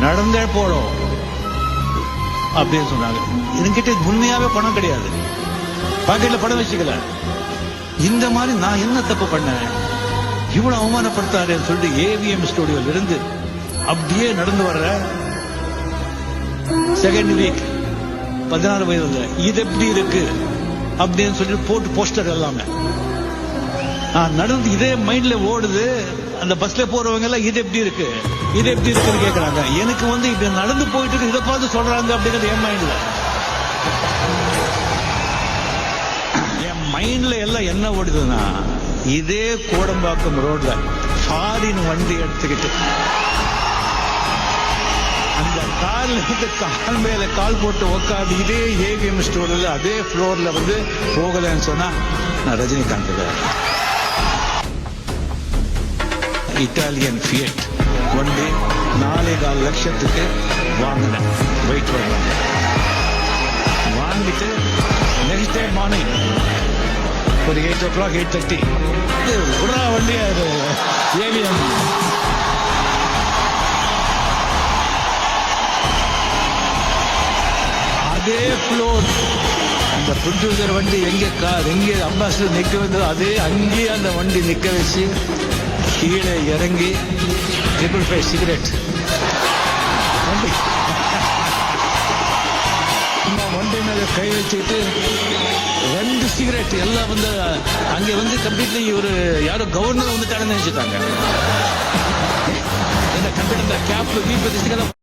நடந்தே போடும் அப்படின்னு சொன்னாங்க. என்கிட்ட உண்மையாவே பணம் கிடையாது, பாக்கெட்ல பணம் வச்சுக்கல. இந்த மாதிரி நான் என்ன தப்பு பண்ணேன், இவ்வளவு அவமானப்படுத்தாருன்னு சொல்லிட்டு ஏவிஎம் ஸ்டுடியோல இருந்து அப்படியே நடந்து வர்ற செகண்ட் வீக் 16 வயதுல இது எப்படி இருக்கு அப்படின்னு சொல்லிட்டு போட்டு போஸ்டர் எல்லாமே நடந்து இதே மைண்ட்ல ஓடுது. அந்த பஸ்ல போறவங்க எல்லாம் இது எப்படி இருக்கு இது எப்படி இருக்குன்னு கேக்குறாங்க. எனக்கு வந்து இப்படி நடந்து போயிட்டு இருக்கு, இதை பார்த்து சொல்றாங்க அப்படிங்கிறது என் மைண்ட்ல. என் மைண்ட்ல எல்லாம் என்ன ஓடுதுன்னா, இதே கோடம்பாக்கம் ரோட்ல ஃபாரின் வண்டி எடுத்துக்கிட்டு அந்த கார்ல இருந்து கால் மேல கால் போட்டு உட்காந்து இதே ஏவிஎம் ஸ்டோர்ல அதே ஃப்ளோர்ல வந்து போகலன்னு சொன்னா நான் ரஜினிகாந்த். இட்டாலியன் ஃபியட் வண்டி 4.25 லட்சத்துக்கு வாங்கினேன். வெயிட் பண்ணுவாங்க வாங்கிட்டு நெக்ஸ்ட் டே மார்னிங் ஒரு 8 o'clock 8:30 உடா வண்டி அது ஏவிஎம். அதே ஃப்ளோர் அந்த ப்ரொடியூசர் வண்டி எங்கே கார் எங்கே அம்பாசிடர் நிற்க வந்தது அதே அங்கேயே அந்த வண்டி நிற்க வச்சு கீழே இறங்கி 555 சிகரெட் வண்டி மேல கை வச்சுக்கிட்டு 2 சிகரெட் எல்லாம் வந்து அங்கே வந்து கம்ப்ளீட்லி ஒரு யாரோ கவர்னர் வந்துட்டாங்கன்னு நினைச்சுட்டாங்க. இந்த கம்ப்யூட்டர் கேப் வீட்டு